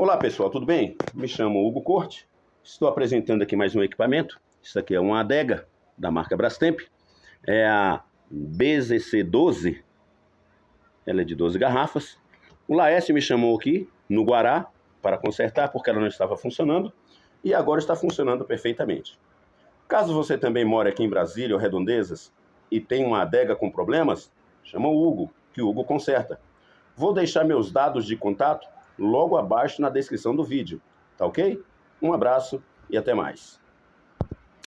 Olá pessoal, tudo bem? Me chamo Hugo Corte, estou apresentando aqui mais um equipamento. Isso aqui é uma adega da marca Brastemp, é a BZC12, ela é de 12 garrafas. O Laércio me chamou aqui no Guará para consertar porque ela não estava funcionando e agora está funcionando perfeitamente. Caso você também more aqui em Brasília ou Redondezas e tenha uma adega com problemas, chama o Hugo, que o Hugo conserta. Vou deixar meus dados de contato logo abaixo na descrição do vídeo, tá ok? Um abraço e até mais.